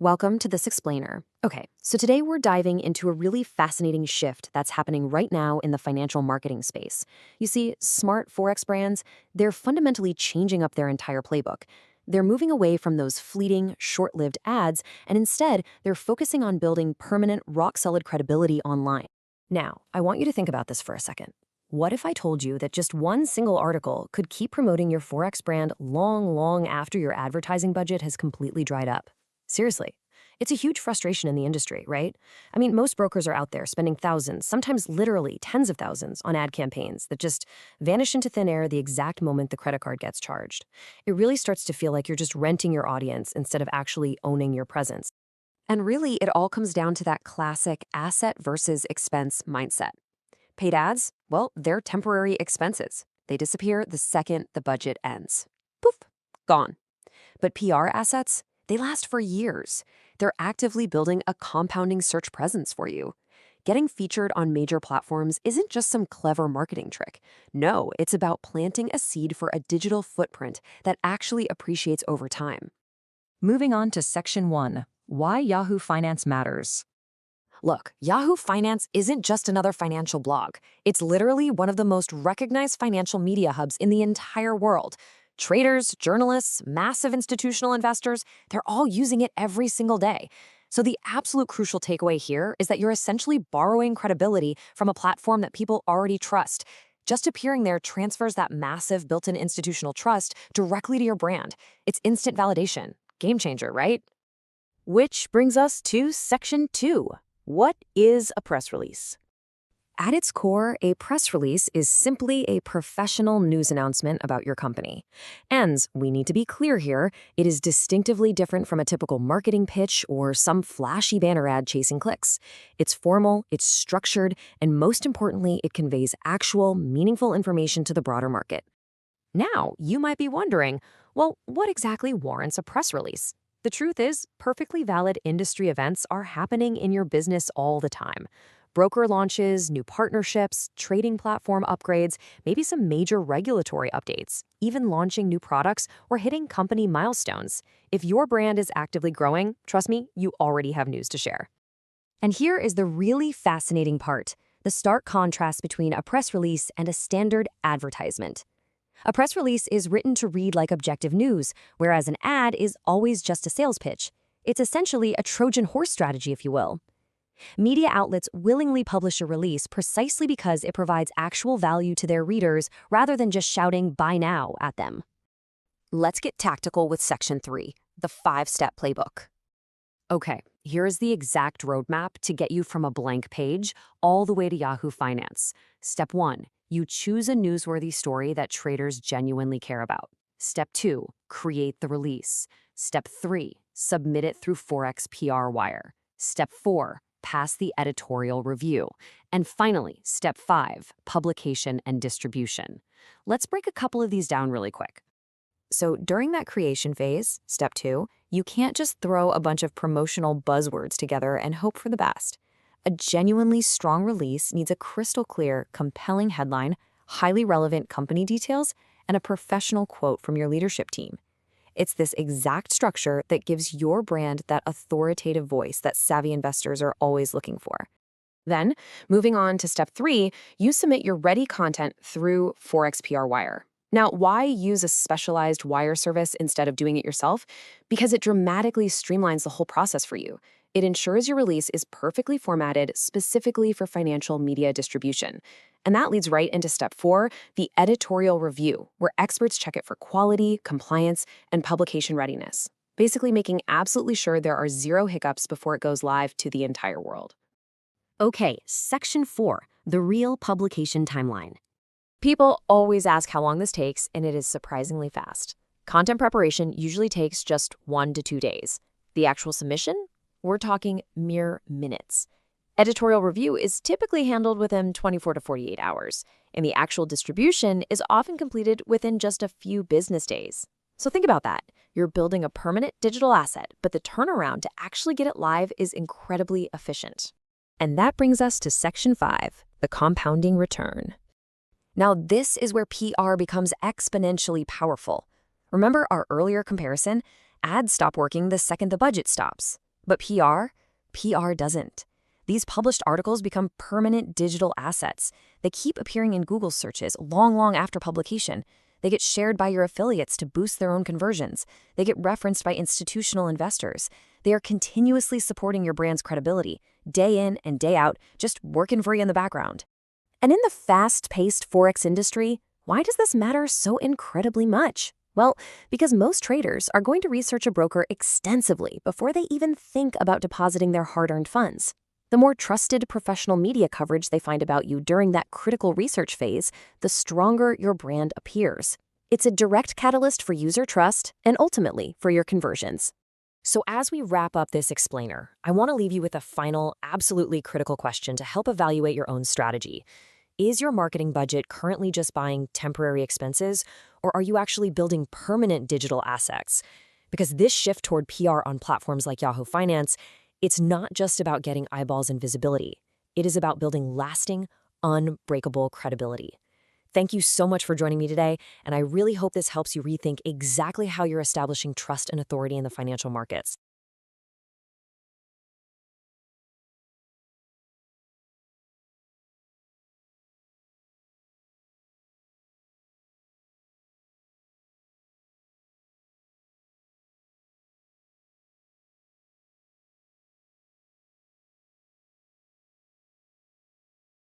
Welcome to This Explainer. Okay, so today we're diving into a really fascinating shift that's happening right now in the financial marketing space. You see, smart Forex brands, they're fundamentally changing up their entire playbook. They're moving away from those fleeting, short-lived ads, and instead, they're focusing on building permanent, rock-solid credibility online. Now, I want you to think about this for a second. What if I told you that just one single article could keep promoting your Forex brand long after your advertising budget has completely dried up? Seriously, it's a huge frustration in the industry, right? I mean, most brokers are out there spending thousands, sometimes literally tens of thousands, on ad campaigns that just vanish into thin air the exact moment the credit card gets charged. It really starts to feel like you're just renting your audience instead of actually owning your presence. And really, it all comes down to that classic asset versus expense mindset. Paid ads, well, they're temporary expenses. They disappear the second the budget ends. Poof, gone. But PR assets, they last for years. They're actively building a compounding search presence for you. Getting featured on major platforms isn't just some clever marketing trick. No, it's about planting a seed for a digital footprint that actually appreciates over time. Moving on to Section 1, Why Yahoo Finance Matters. Look, Yahoo Finance isn't just another financial blog. It's literally one of the most recognized financial media hubs in the entire world. Traders, journalists, massive institutional investors, they're all using it every single day. So the absolute crucial takeaway here is that you're essentially borrowing credibility from a platform that people already trust. Just appearing there transfers that massive built-in institutional trust directly to your brand. It's instant validation. Game changer, right? Which brings us to Section 2. What is a press release? At its core, a press release is simply a professional news announcement about your company. And we need to be clear here, it is distinctively different from a typical marketing pitch or some flashy banner ad chasing clicks. It's formal, it's structured, and most importantly, it conveys actual, meaningful information to the broader market. Now, you might be wondering, well, what exactly warrants a press release? The truth is, perfectly valid industry events are happening in your business all the time. Broker launches, new partnerships, trading platform upgrades, maybe some major regulatory updates, even launching new products or hitting company milestones. If your brand is actively growing, trust me, you already have news to share. And here is the really fascinating part, the stark contrast between a press release and a standard advertisement. A press release is written to read like objective news, whereas an ad is always just a sales pitch. It's essentially a Trojan horse strategy, if you will. Media outlets willingly publish a release precisely because it provides actual value to their readers rather than just shouting "buy now" at them. Let's get tactical with Section 3, the 5-step playbook. Okay, here is the exact roadmap to get you from a blank page all the way to Yahoo Finance. Step 1, you choose a newsworthy story that traders genuinely care about. Step 2, create the release. Step 3, submit it through Forex PR wire. Step 4, pass the editorial review. And finally, Step 5, publication and distribution. Let's break a couple of these down really quick. So during that creation phase, Step 2, you can't just throw a bunch of promotional buzzwords together and hope for the best. A genuinely strong release needs a crystal clear, compelling headline, highly relevant company details, and a professional quote from your leadership team. It's this exact structure that gives your brand that authoritative voice that savvy investors are always looking for. Then, moving on to Step 3, you submit your ready content through Forex PR Wire. Now, why use a specialized wire service instead of doing it yourself? Because it dramatically streamlines the whole process for you. It ensures your release is perfectly formatted specifically for financial media distribution. And that leads right into Step 4, the editorial review, where experts check it for quality, compliance, and publication readiness, basically making absolutely sure there are zero hiccups before it goes live to the entire world. Okay, Section 4, the real publication timeline. People always ask how long this takes, and it is surprisingly fast. Content preparation usually takes just 1 to 2 days. The actual submission? We're talking mere minutes. Editorial review is typically handled within 24 to 48 hours, and the actual distribution is often completed within just a few business days. So think about that. You're building a permanent digital asset, but the turnaround to actually get it live is incredibly efficient. And that brings us to Section 5, the compounding return. Now, this is where PR becomes exponentially powerful. Remember our earlier comparison? Ads stop working the second the budget stops. But PR doesn't. These published articles become permanent digital assets. They keep appearing in Google searches long after publication. They get shared by your affiliates to boost their own conversions. They get referenced by institutional investors. They are continuously supporting your brand's credibility, day in and day out, just working for you in the background. And in the fast-paced Forex industry, why does this matter so incredibly much? Well, because most traders are going to research a broker extensively before they even think about depositing their hard-earned funds. The more trusted professional media coverage they find about you during that critical research phase, the stronger your brand appears. It's a direct catalyst for user trust and ultimately for your conversions. So as we wrap up this explainer, I want to leave you with a final, absolutely critical question to help evaluate your own strategy. Is your marketing budget currently just buying temporary expenses, or are you actually building permanent digital assets? Because this shift toward PR on platforms like Yahoo Finance, it's not just about getting eyeballs and visibility. It is about building lasting, unbreakable credibility. Thank you so much for joining me today, and I really hope this helps you rethink exactly how you're establishing trust and authority in the financial markets.